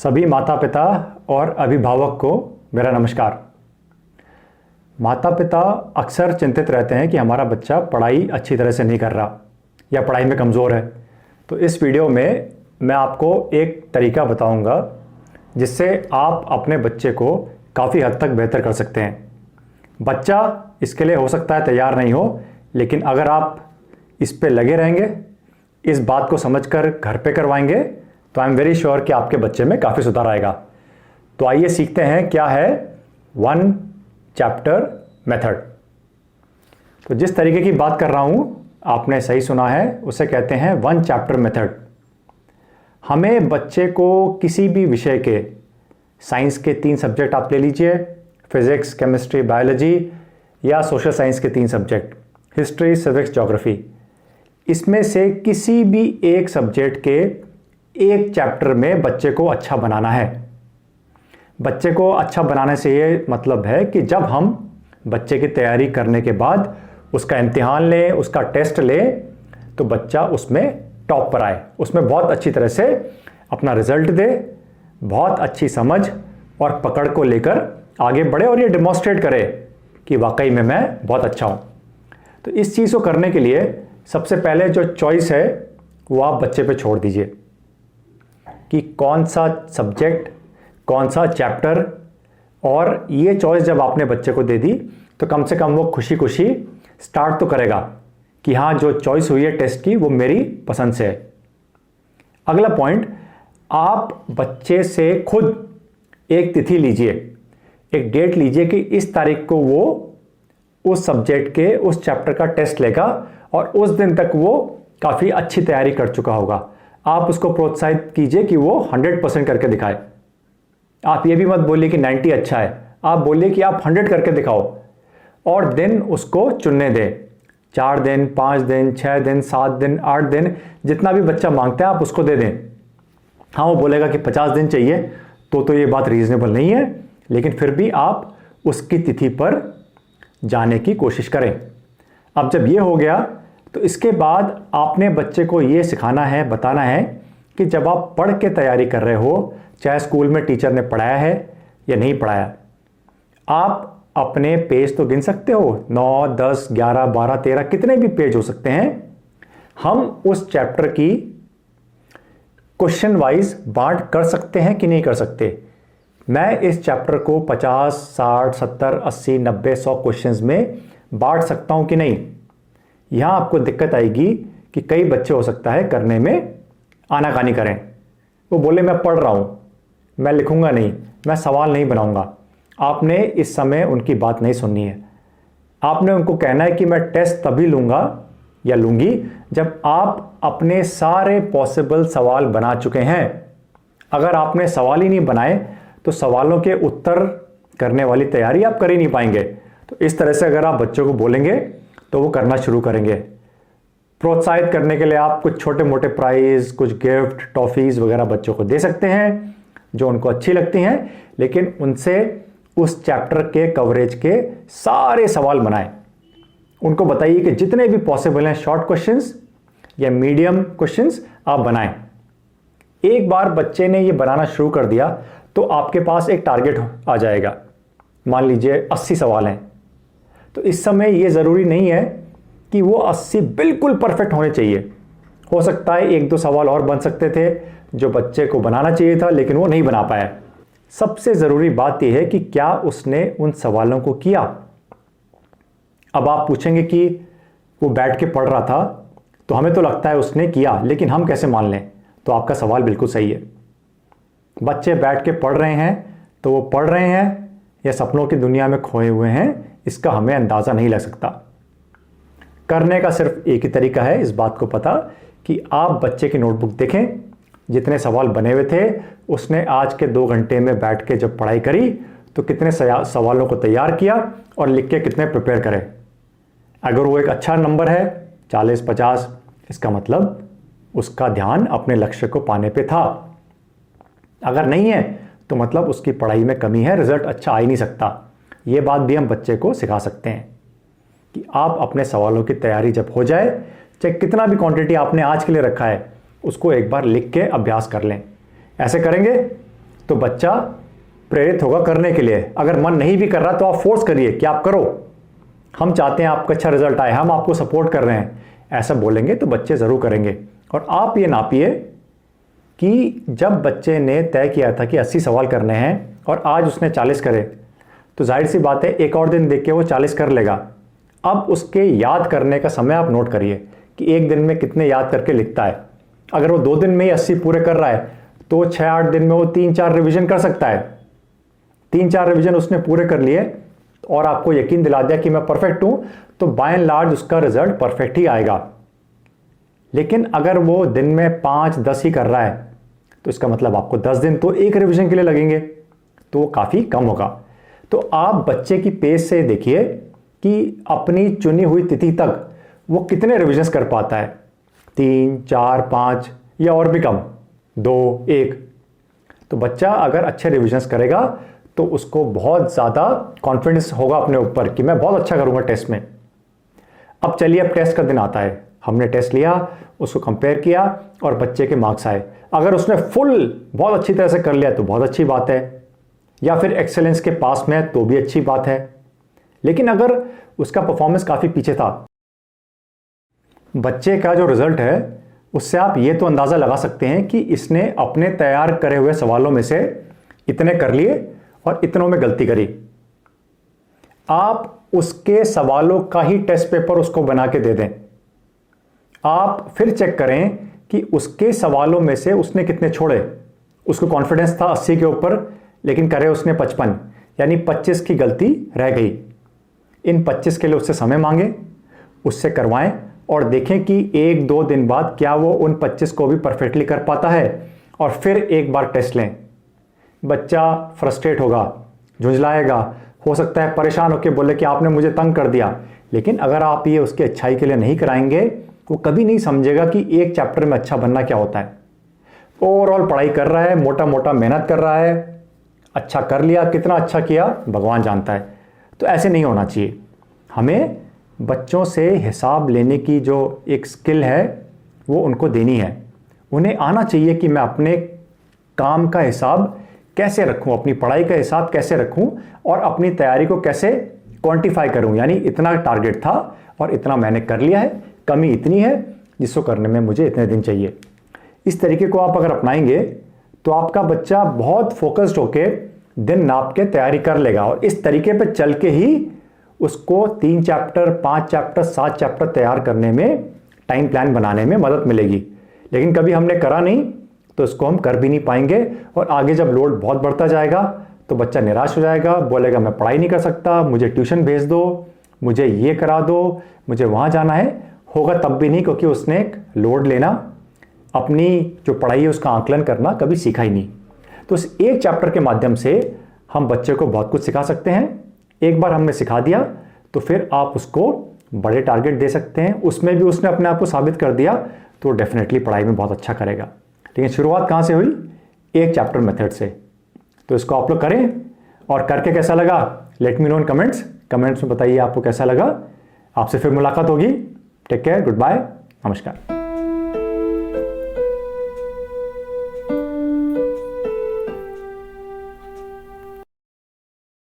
सभी माता पिता और अभिभावक को मेरा नमस्कार। माता पिता अक्सर चिंतित रहते हैं कि हमारा बच्चा पढ़ाई अच्छी तरह से नहीं कर रहा या पढ़ाई में कमज़ोर है। तो इस वीडियो में मैं आपको एक तरीका बताऊंगा जिससे आप अपने बच्चे को काफ़ी हद तक बेहतर कर सकते हैं। बच्चा इसके लिए हो सकता है तैयार नहीं हो, लेकिन अगर आप इस पे लगे रहेंगे, इस बात को समझकर घर पे करवाएंगे, तो आई एम वेरी श्योर कि आपके बच्चे में काफ़ी सुधार आएगा। तो आइए सीखते हैं क्या है वन चैप्टर मेथड। तो जिस तरीके की बात कर रहा हूं, आपने सही सुना है, उसे कहते हैं वन चैप्टर मेथड। हमें बच्चे को किसी भी विषय के, साइंस के 3 सब्जेक्ट आप ले लीजिए, फिजिक्स, केमिस्ट्री, बायोलॉजी, या सोशल साइंस के 3 सब्जेक्ट, हिस्ट्री, सिविक्स, ज्योग्राफी, इसमें से किसी भी एक सब्जेक्ट के एक चैप्टर में बच्चे को अच्छा बनाना है। बच्चे को अच्छा बनाने से ये मतलब है कि जब हम बच्चे की तैयारी करने के बाद उसका इम्तिहान लें, उसका टेस्ट लें, तो बच्चा उसमें टॉप पर आए, उसमें बहुत अच्छी तरह से अपना रिजल्ट दे, बहुत अच्छी समझ और पकड़ को लेकर आगे बढ़े और ये डिमॉन्स्ट्रेट करे कि वाकई में मैं बहुत अच्छा हूँ। तो इस चीज़ को करने के लिए सबसे पहले जो चॉइस है वो आप बच्चे पे छोड़ दीजिए कि कौन सा सब्जेक्ट, कौन सा चैप्टर। और ये चॉइस जब आपने बच्चे को दे दी तो कम से कम वो खुशी खुशी स्टार्ट तो करेगा कि हाँ, जो चॉइस हुई है टेस्ट की वो मेरी पसंद से है। अगला पॉइंट, आप बच्चे से खुद एक तिथि लीजिए, एक डेट लीजिए कि इस तारीख को वो उस सब्जेक्ट के उस चैप्टर का टेस्ट लेगा और उस दिन तक वो काफ़ी अच्छी तैयारी कर चुका होगा। आप उसको प्रोत्साहित कीजिए कि वो 100% करके दिखाए। आप ये भी मत बोलिए कि 90 अच्छा है, आप बोलिए कि आप 100 करके दिखाओ और दिन उसको चुनने दें। 4 दिन, 5 दिन, 6 दिन, 7 दिन, 8 दिन, जितना भी बच्चा मांगता है आप उसको दे दें। हाँ, वो बोलेगा कि 50 दिन चाहिए तो ये बात रीजनेबल नहीं है, लेकिन फिर भी आप उसकी तिथि पर जाने की कोशिश करें। अब जब ये हो गया तो इसके बाद आपने बच्चे को ये सिखाना है, बताना है कि जब आप पढ़ के तैयारी कर रहे हो, चाहे स्कूल में टीचर ने पढ़ाया है या नहीं पढ़ाया, आप अपने पेज तो गिन सकते हो, 9, 10, 11, 12, 13, कितने भी पेज हो सकते हैं। हम उस चैप्टर की क्वेश्चन वाइज बांट कर सकते हैं कि नहीं कर सकते। मैं इस चैप्टर को 50, 60, 70, 80, 90, 100 क्वेश्चंस में बांट सकता हूं कि नहीं। यहां आपको दिक्कत आएगी कि कई बच्चे हो सकता है करने में आनाकानी करें। वो बोले मैं पढ़ रहा हूं, मैं लिखूंगा नहीं, मैं सवाल नहीं बनाऊंगा। आपने इस समय उनकी बात नहीं सुननी है। आपने उनको कहना है कि मैं टेस्ट तभी लूंगा या लूंगी जब आप अपने सारे पॉसिबल सवाल बना चुके हैं। अगर आपने सवाल ही नहीं बनाए तो सवालों के उत्तर करने वाली तैयारी आप कर ही नहीं पाएंगे। तो इस तरह से अगर आप बच्चों को बोलेंगे तो वो करना शुरू करेंगे। प्रोत्साहित करने के लिए आप कुछ छोटे मोटे प्राइज, कुछ गिफ्ट, टॉफीज़ वगैरह बच्चों को दे सकते हैं जो उनको अच्छी लगती हैं, लेकिन उनसे उस चैप्टर के कवरेज के सारे सवाल बनाएं। उनको बताइए कि जितने भी पॉसिबल हैं शॉर्ट क्वेश्चंस या मीडियम क्वेश्चंस आप बनाएं। एक बार बच्चे ने ये बनाना शुरू कर दिया तो आपके पास एक टारगेट आ जाएगा। मान लीजिए 80 सवाल हैं, तो इस समय ये ज़रूरी नहीं है कि वो 80 बिल्कुल परफेक्ट होने चाहिए। हो सकता है 1-2 सवाल और बन सकते थे जो बच्चे को बनाना चाहिए था लेकिन वो नहीं बना पाया। सबसे ज़रूरी बात यह है कि क्या उसने उन सवालों को किया। अब आप पूछेंगे कि वो बैठ के पढ़ रहा था तो हमें तो लगता है उसने किया, लेकिन हम कैसे मान लें। तो आपका सवाल बिल्कुल सही है। बच्चे बैठ के पढ़ रहे हैं तो वो पढ़ रहे हैं या सपनों की दुनिया में खोए हुए हैं, इसका हमें अंदाज़ा नहीं लग सकता। करने का सिर्फ एक ही तरीका है इस बात को पता कि आप बच्चे की नोटबुक देखें, जितने सवाल बने हुए थे उसने आज के 2 घंटे में बैठ के जब पढ़ाई करी तो कितने सवालों को तैयार किया और लिख के कितने प्रिपेयर करे। अगर वो एक अच्छा नंबर है 40, 50, इसका मतलब उसका ध्यान अपने लक्ष्य को पाने पे था। अगर नहीं है तो मतलब उसकी पढ़ाई में कमी है, रिजल्ट अच्छा आ ही नहीं सकता। ये बात भी हम बच्चे को सिखा सकते हैं कि आप अपने सवालों की तैयारी जब हो जाए, चाहे कितना भी क्वांटिटी आपने आज के लिए रखा है, उसको एक बार लिख के अभ्यास कर लें। ऐसे करेंगे तो बच्चा प्रेरित होगा करने के लिए। अगर मन नहीं भी कर रहा तो आप फोर्स करिए कि आप करो, हम चाहते हैं आपका अच्छा रिजल्ट आए, हम आपको सपोर्ट कर रहे हैं, ऐसा बोलेंगे तो बच्चे ज़रूर करेंगे। और आप ये नापिए कि जब बच्चे ने तय किया था कि 80 सवाल करने हैं और आज उसने 40 करे, तो जाहिर सी बात है एक और दिन देख के वो 40 कर लेगा। अब उसके याद करने का समय आप नोट करिए कि एक दिन में कितने याद करके लिखता है। अगर वो 2 दिन में ही 80 पूरे कर रहा है तो 6-8 दिन में वो 3-4 रिवीजन कर सकता है। 3-4 रिवीजन उसने पूरे कर लिए और आपको यकीन दिला दिया कि मैं परफेक्ट हूं, तो बाय एंड लार्ज उसका रिजल्ट परफेक्ट ही आएगा। लेकिन अगर वो दिन में 5-10 ही कर रहा है तो इसका मतलब आपको 10 दिन तो एक रिवीजन के लिए लगेंगे, तो वो काफ़ी कम होगा। तो आप बच्चे की पेस से देखिए कि अपनी चुनी हुई तिथि तक वो कितने रिवीजन्स कर पाता है, 3, 4, 5 या और भी कम, 2, 1। तो बच्चा अगर अच्छे रिवीजन्स करेगा तो उसको बहुत ज़्यादा कॉन्फिडेंस होगा अपने ऊपर कि मैं बहुत अच्छा करूँगा टेस्ट में। अब चलिए, अब टेस्ट का दिन आता है, हमने टेस्ट लिया, उसको कंपेयर किया और बच्चे के मार्क्स आए। अगर उसने फुल बहुत अच्छी तरह से कर लिया तो बहुत अच्छी बात है, या फिर एक्सेलेंस के पास में तो भी अच्छी बात है। लेकिन अगर उसका परफॉर्मेंस काफ़ी पीछे था, बच्चे का जो रिजल्ट है उससे आप ये तो अंदाज़ा लगा सकते हैं कि इसने अपने तैयार करे हुए सवालों में से इतने कर लिए और इतनों में गलती करी। आप उसके सवालों का ही टेस्ट पेपर उसको बना के दे दें, आप फिर चेक करें कि उसके सवालों में से उसने कितने छोड़े। उसको कॉन्फिडेंस था 80 के ऊपर, लेकिन करे उसने 55, यानी 25 की गलती रह गई। इन 25 के लिए उससे समय मांगे, उससे करवाएं और देखें कि 1-2 दिन बाद क्या वो उन 25 को भी परफेक्टली कर पाता है, और फिर एक बार टेस्ट लें। बच्चा फ्रस्ट्रेट होगा, झुंझलाएगा, हो सकता है परेशान होकर बोले कि आपने मुझे तंग कर दिया। लेकिन अगर आप ये उसकी अच्छाई के लिए नहीं कराएंगे, वो कभी नहीं समझेगा कि एक चैप्टर में अच्छा बनना क्या होता है। ओवरऑल पढ़ाई कर रहा है, मोटा मोटा मेहनत कर रहा है, अच्छा कर लिया, कितना अच्छा किया भगवान जानता है। तो ऐसे नहीं होना चाहिए। हमें बच्चों से हिसाब लेने की जो एक स्किल है वो उनको देनी है। उन्हें आना चाहिए कि मैं अपने काम का हिसाब कैसे रखूं, अपनी पढ़ाई का हिसाब कैसे रखूं और अपनी तैयारी को कैसे क्वांटिफाई करूं। यानी इतना टारगेट था और इतना मैंने कर लिया है, कमी इतनी है जिसको करने में मुझे इतने दिन चाहिए। इस तरीके को आप अगर अपनाएंगे तो आपका बच्चा बहुत फोकस्ड होके दिन नाप के तैयारी कर लेगा, और इस तरीके पे चल के ही उसको 3 चैप्टर, 5 चैप्टर, 7 चैप्टर तैयार करने में, टाइम प्लान बनाने में मदद मिलेगी। लेकिन कभी हमने करा नहीं तो इसको हम कर भी नहीं पाएंगे, और आगे जब लोड बहुत बढ़ता जाएगा तो बच्चा निराश हो जाएगा, बोलेगा मैं पढ़ाई नहीं कर सकता, मुझे ट्यूशन भेज दो, मुझे ये करा दो, मुझे वहाँ जाना है। होगा तब भी नहीं, क्योंकि उसने एक लोड लेना, अपनी जो पढ़ाई है उसका आकलन करना कभी सीखा ही नहीं। तो इस एक चैप्टर के माध्यम से हम बच्चे को बहुत कुछ सिखा सकते हैं। एक बार हमने सिखा दिया तो फिर आप उसको बड़े टारगेट दे सकते हैं, उसमें भी उसने अपने आप को साबित कर दिया तो डेफिनेटली पढ़ाई में बहुत अच्छा करेगा। लेकिन शुरुआत कहाँ से हुई? एक चैप्टर मेथड से। तो इसको आप लोग करें, और करके कैसा लगा लेट मी नो इन कमेंट्स में बताइए आपको कैसा लगा। आपसे फिर मुलाकात होगी। टेक केयर, गुड बाय, नमस्कार।